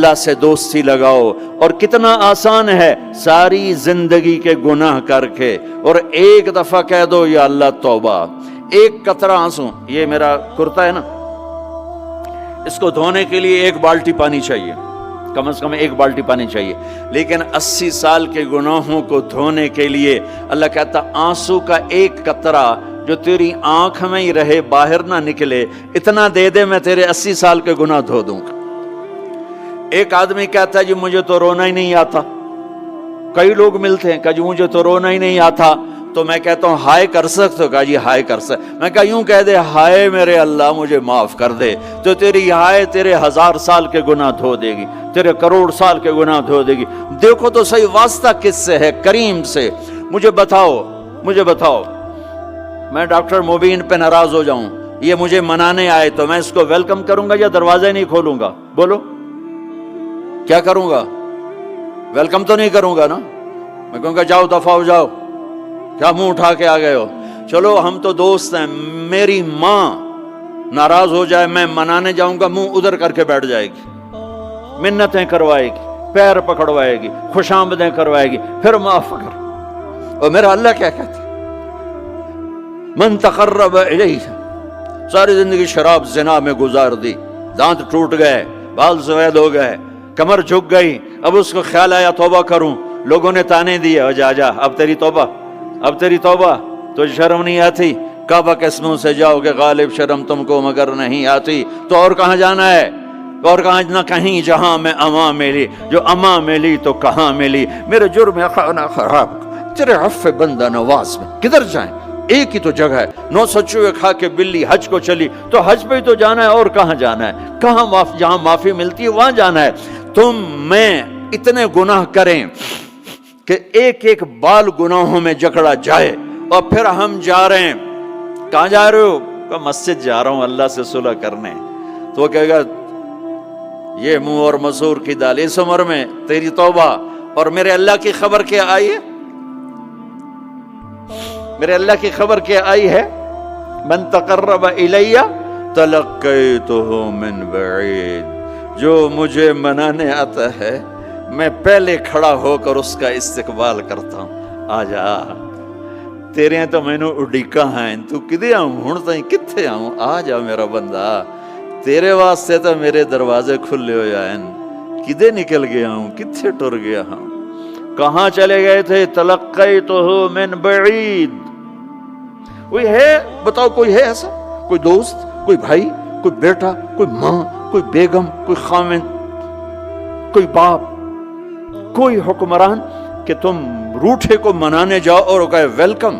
اللہ سے دوستی لگاؤ. اور کتنا آسان ہے ساری زندگی کے گناہ کر کے اور ایک دفعہ کہہ دو یا اللہ توبہ. ایک قطرہ آنسو، یہ میرا کرتا ہے نا، اس کو دھونے کے لیے 1 بالٹی پانی چاہیے، کم از کم 1 بالٹی پانی چاہیے. لیکن 80 سال کے گناہوں کو دھونے کے لیے اللہ کہتا آنسو کا 1 قطرہ جو تیری آنکھ میں ہی رہے، باہر نہ نکلے، اتنا دے دے میں تیرے 80 سال کے گناہ دھو دوں گا. ایک آدمی کہتا ہے جی مجھے تو رونا ہی نہیں آتا. کئی لوگ ملتے ہیں کہ جی مجھے تو رونا ہی نہیں آتا. تو میں کہتا ہوں ہائے کر سکتے ہو؟ کہا جی ہائے کر سکتے. میں کہا یوں کہہ دے ہائے میرے اللہ مجھے معاف کر دے، تو تیری ہائے تیرے 1000 سال کے گناہ دھو دے گی، تیرے کروڑ سال کے گناہ دھو دے گی. دیکھو تو صحیح واسطہ کس سے ہے؟ کریم سے. مجھے بتاؤ میں ڈاکٹر مبین پہ ناراض ہو جاؤں، یہ مجھے منانے آئے تو میں اس کو ویلکم کروں گا یا دروازے نہیں کھولوں گا؟ بولو کیا کروں گا؟ ویلکم تو نہیں کروں گا نا. میں کہوں گا جاؤ دفعہ ہو جاؤ، کیا منہ اٹھا کے آ گئے ہو؟ چلو ہم تو دوست ہیں. میری ماں ناراض ہو جائے، میں منانے جاؤں گا، منہ ادھر کر کے بیٹھ جائے گی، منتیں کروائے گی، پیر پکڑوائے گی، خوش آمدیں کروائے گی، پھر معاف کر. اور میرا اللہ کیا کہتا ہے؟ من تقرب الیہ. ساری زندگی شراب زنا میں گزار دی، دانت ٹوٹ گئے، بال سفید ہو گئے، کمر جھک گئی. اب اس کو خیال آیا توبہ کروں، لوگوں نے تانے دیے جا اب تیری توبہ تو شرم نہیں آتی؟ کعبہ کس منہ سے جاؤ گے غالب شرم تم کو مگر نہیں آتی. تو اور کہاں جانا ہے؟ اور کہاں نہ کہیں جہاں میں اماں ملی، جو اماں ملی تو کہاں ملی. میرے جرم خانہ خراب تیرے عفو بندہ نواز میں کدھر جائیں؟ ایک ہی تو جگہ ہے. 900 چوہے کھا کے بلی حج کو چلی، تو حج پہ ہی تو جانا ہے، اور کہاں جانا ہے؟ کہاں جہاں معافی ملتی ہے وہاں جانا ہے. تم میں اتنے گناہ کریں کہ ایک بال گناہوں میں جکڑا جائے، اور پھر ہم جا رہے ہیں. کہاں جا رہے ہو؟ کہ مسجد جا رہا ہوں اللہ سے صلح کرنے. تو وہ کہے گا یہ منہ اور مسور کی دال، اس عمر میں تیری توبہ. اور میرے اللہ کی خبر کیا آئی ہے؟ میرے اللہ کی خبر کیا آئی ہے؟ من تقرب الیہ تلقیتہ من بعید. جو مجھے منانے آتا ہے میں پہلے کھڑا ہو کر اس کا استقبال کرتا ہوں. آ جا تیرے تو مینوں اڈیکا ہیں، تو کدے آؤں ہن تائیں کتھے آؤں؟ آ جا میرا بندہ، تیرے واسطے تو میرے دروازے کھلے ہوئے ہیں. کدے نکل گیا ہوں، کتھے ٹر گیا ہوں؟ کہاں چلے گئے تھے؟ تلقیتہ من بعید. کوئی ہے بتاؤ، کوئی ہے ایسا؟ کوئی دوست، کوئی بھائی، کوئی بیٹا، کوئی ماں، کوئی بیگم، کوئی خاوند، کوئی باپ، کوئی حکمران کہ تم روٹھے کو منانے جاؤ اور کہے ویلکم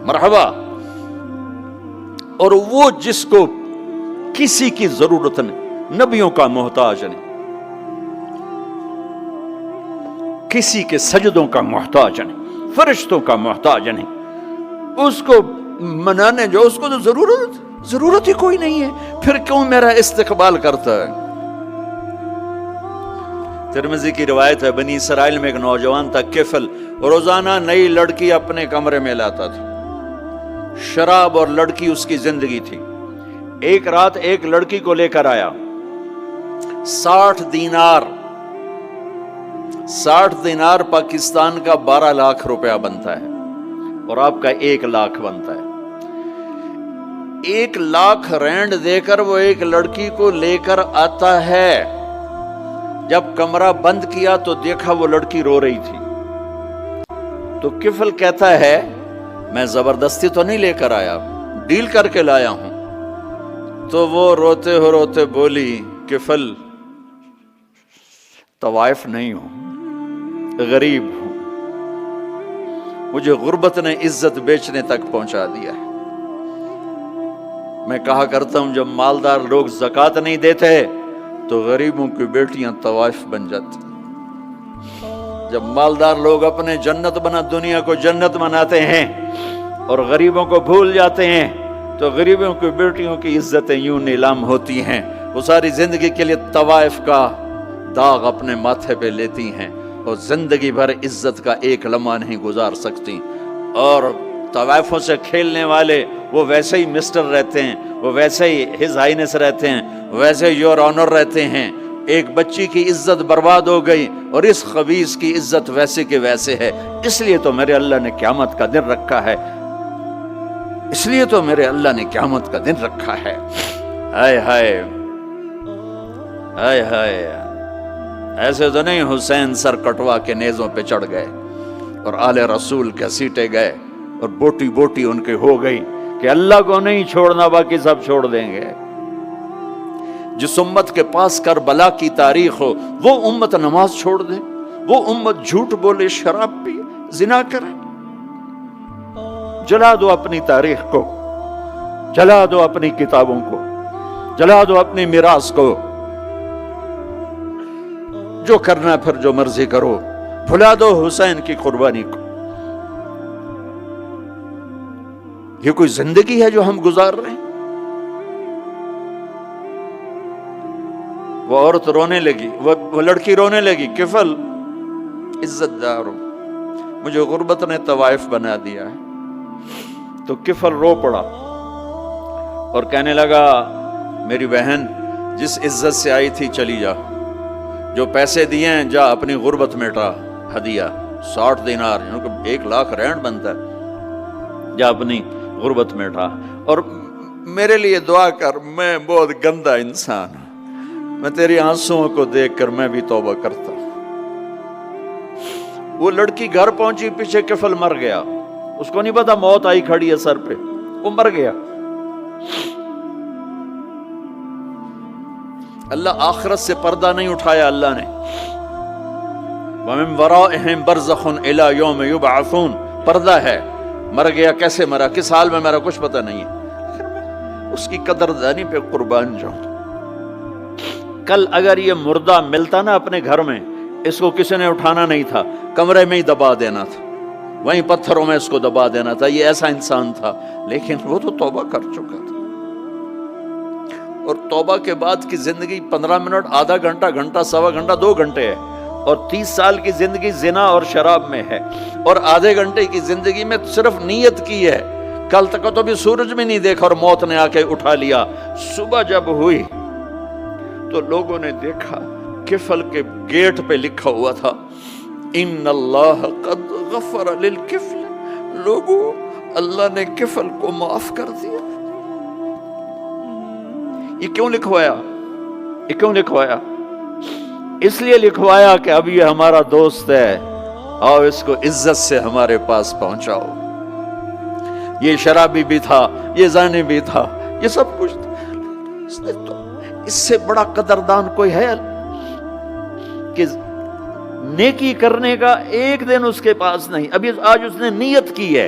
مرحبا؟ اور وہ جس کو کسی کی ضرورت نہیں، نبیوں کا محتاج نہیں، کسی کے سجدوں کا محتاج نہیں، فرشتوں کا محتاج نہیں، اس کو منانے جو اس کو تو ضرورت ہی کوئی نہیں ہے، پھر کیوں میرا استقبال کرتا ہے؟ ترمذی کی روایت ہے، بنی اسرائیل میں ایک نوجوان تھا کفل، روزانہ نئی لڑکی اپنے کمرے میں لاتا تھا. شراب اور لڑکی اس کی زندگی تھی. ایک رات ایک لڑکی کو لے کر آیا. 60 دینار پاکستان کا 12 لاکھ روپیہ بنتا ہے، اور آپ کا 1 لاکھ بنتا ہے. 1 لاکھ رینڈ دے کر وہ ایک لڑکی کو لے کر آتا ہے. جب کمرہ بند کیا تو دیکھا وہ لڑکی رو رہی تھی. تو کفل کہتا ہے میں زبردستی تو نہیں لے کر آیا، ڈیل کر کے لایا ہوں. تو وہ روتے بولی کفل طوائف نہیں ہوں، غریب ہوں، مجھے غربت نے عزت بیچنے تک پہنچا دیا ہے. میں کہا کرتا ہوں جب مالدار لوگ زکوٰۃ نہیں دیتے تو غریبوں کی بیٹیاں طوائف بن جاتی. جب مالدار لوگ اپنے جنت بنا دنیا کو جنت بناتے ہیں اور غریبوں کو بھول جاتے ہیں تو غریبوں کی بیٹیوں کی عزتیں یوں نیلام ہوتی ہیں. وہ ساری زندگی کے لیے طوائف کا داغ اپنے ماتھے پہ لیتی ہیں اور زندگی بھر عزت کا ایک لمحہ نہیں گزار سکتی. اور طوائفوں سے کھیلنے والے وہ ویسے ہی مسٹر رہتے ہیں، وہ ویسے ہی ہز ہائنس رہتے ہیں، ویسے یور آنر رہتے ہیں. ایک بچی کی عزت برباد ہو گئی اور اس خبیث کی عزت ویسے کے ویسے ہے، اس لیے تو میرے اللہ نے قیامت کا دن رکھا ہے، اس لیے تو میرے اللہ نے قیامت کا دن رکھا ہے۔ ہائے ہائے ہائے ہائے، ایسے تو نہیں حسین سر کٹوا کے نیزوں پہ چڑھ گئے اور آل رسول کے سیٹے گئے اور بوٹی بوٹی ان کے ہو گئی کہ اللہ کو نہیں چھوڑنا باقی سب چھوڑ دیں گے۔ جس امت کے پاس کربلا کی تاریخ ہو وہ امت نماز چھوڑ دے، وہ امت جھوٹ بولے، شراب پی، زنا کرے۔ جلا دو اپنی تاریخ کو، جلا دو اپنی کتابوں کو، جلا دو اپنی میراث کو، جو کرنا پھر جو مرضی کرو، بھلا دو حسین کی قربانی کو۔ یہ کوئی زندگی ہے جو ہم گزار رہے ہیں؟ وہ عورت رونے لگی، وہ لڑکی رونے لگی، کفل عزت دار ہو، مجھے غربت نے طوائف بنا دیا ہے۔ تو کفل رو پڑا اور کہنے لگا میری بہن جس عزت سے آئی تھی چلی جا، جو پیسے دیے ہیں جا اپنی غربت مٹا، ہدیہ 60 دینار، 1,00,000 رینڈ بنتا ہے، جا اپنی غربت مٹا اور میرے لیے دعا کر، میں بہت گندا انسان ہوں، میں تیری آنسوؤں کو دیکھ کر میں بھی توبہ کرتا ہوں۔ وہ لڑکی گھر پہنچی، پیچھے کفل مر گیا، اس کو نہیں پتا موت آئی کھڑی ہے سر پہ، وہ مر گیا۔ اللہ آخرت سے پردہ نہیں اٹھایا اللہ نے۔ وَمِن وَرَائِهِمْ بَرْزَخٌ إِلَى يَوْمِ يُبْعَثُونَ، پردہ ہے، مر گیا، کیسے مرا، کس حال میں مرا، کچھ پتہ نہیں ہے، لیکن میں اس کی قدردانی پہ قربان جاؤں۔ کل اگر یہ مردہ ملتا نا اپنے گھر میں، اس کو کسی نے اٹھانا نہیں تھا، کمرے میں ہی دبا دینا تھا، وہیں پتھروں میں اس کو دبا دینا تھا، یہ ایسا انسان تھا، لیکن وہ تو توبہ کر چکا تھا۔ اور توبہ کے بعد کی زندگی 15 منٹ، آدھا گھنٹہ، گھنٹہ، سوا گھنٹہ، 2 گھنٹے ہے، اور 30 سال کی زندگی زنا اور شراب میں ہے، اور آدھے گھنٹے کی زندگی میں صرف نیت کی ہے۔ کل تک تو بھی سورج میں نہیں دیکھا اور موت نے آ کے اٹھا لیا۔ صبح جب ہوئی تو لوگوں نے دیکھا کفل کے گیٹ پہ لکھا ہوا تھا ان اللہ قد غفر للکفل، لوگوں اللہ نے کفل کو معاف کر دیا۔ یہ کیوں لکھوایا؟ یہ کیوں لکھوایا؟ اس لیے لکھوایا کہ اب یہ ہمارا دوست ہے، اور اس کو عزت سے ہمارے پاس پہنچاؤ۔ یہ شرابی بھی تھا، یہ زانی بھی تھا، یہ سب کچھ تھا، اس سے بڑا قدردان کوئی ہے کہ نیکی کرنے کا ایک دن اس کے پاس نہیں۔ ابھی آج اس نے نیت کی ہے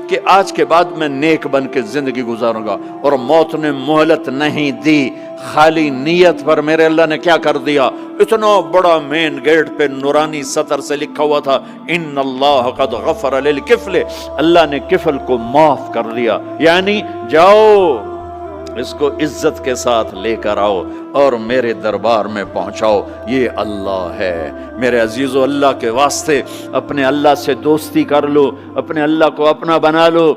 کہ آج کے بعد میں نیک بن کے زندگی گزاروں گا، اور موت نے مہلت نہیں دی، خالی نیت پر میرے اللہ نے کیا کر دیا، اتنا بڑا مین گیٹ پہ نورانی سطر سے لکھا ہوا تھا ان اللہ قد غفر للکفل، اللہ نے کفل کو معاف کر دیا، یعنی جاؤ اس کو عزت کے ساتھ لے کر آؤ اور میرے دربار میں پہنچاؤ، یہ اللہ ہے۔ میرے عزیزو، اللہ کے واسطے اپنے اللہ سے دوستی کر لو، اپنے اللہ کو اپنا بنا لو۔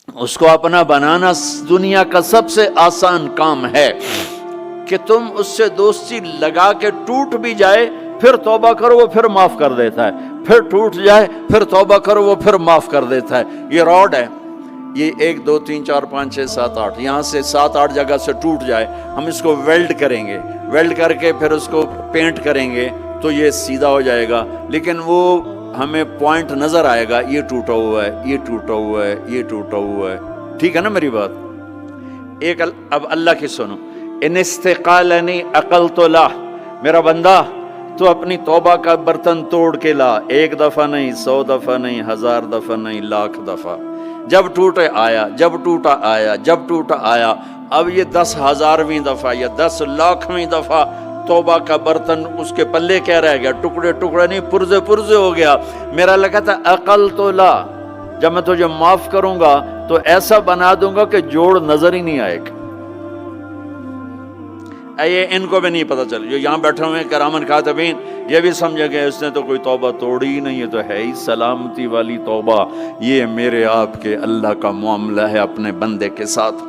اس کو اپنا بنانا دنیا کا سب سے آسان کام ہے کہ تم اس سے دوستی لگا کے ٹوٹ بھی جائے پھر توبہ کرو وہ پھر معاف کر دیتا ہے، پھر ٹوٹ جائے پھر توبہ کرو وہ پھر معاف کر دیتا ہے۔ یہ راڈ ہے، یہ 1 2 3 4 5 6 7 8 یہاں سے 7 8 جگہ سے ٹوٹ جائے، ہم اس کو ویلڈ کریں گے، ویلڈ کر کے پھر اس کو پینٹ کریں گے تو یہ سیدھا ہو جائے گا، لیکن وہ ہمیں پوائنٹ نظر آئے گا، یہ ٹوٹا ہوا ہے، یہ ٹوٹا ہوا ہے، یہ ٹوٹا ہوا ہے۔ ٹھیک ہے نا میری بات؟ ایک اب اللہ کی سنو، ان استقالنی عقلت لا، میرا بندہ تو اپنی توبہ کا برتن توڑ کے لا، 1 دفعہ نہیں، 100 دفعہ نہیں، 1000 دفعہ نہیں، 1,00,000 دفعہ، جب ٹوٹے آیا، جب ٹوٹا آیا، جب ٹوٹا آیا۔ اب یہ 10,000ویں دفعہ یا 10,00,000ویں دفعہ توبہ کا برتن اس کے پلے کیا رہ گیا، ٹکڑے ٹکڑے نہیں، پرزے پرزے ہو گیا۔ میرا لگا تھا عقل تو لا، جب میں تجھے معاف کروں گا تو ایسا بنا دوں گا کہ جوڑ نظر ہی نہیں آئے گا۔ یہ ان کو بھی نہیں پتا چل، جو یہاں بیٹھے ہوئے کرامن کاتبین یہ بھی سمجھ گئے اس نے تو کوئی توبہ توڑی ہی نہیں، یہ تو ہے ہی سلامتی والی توبہ۔ یہ میرے آپ کے اللہ کا معاملہ ہے اپنے بندے کے ساتھ۔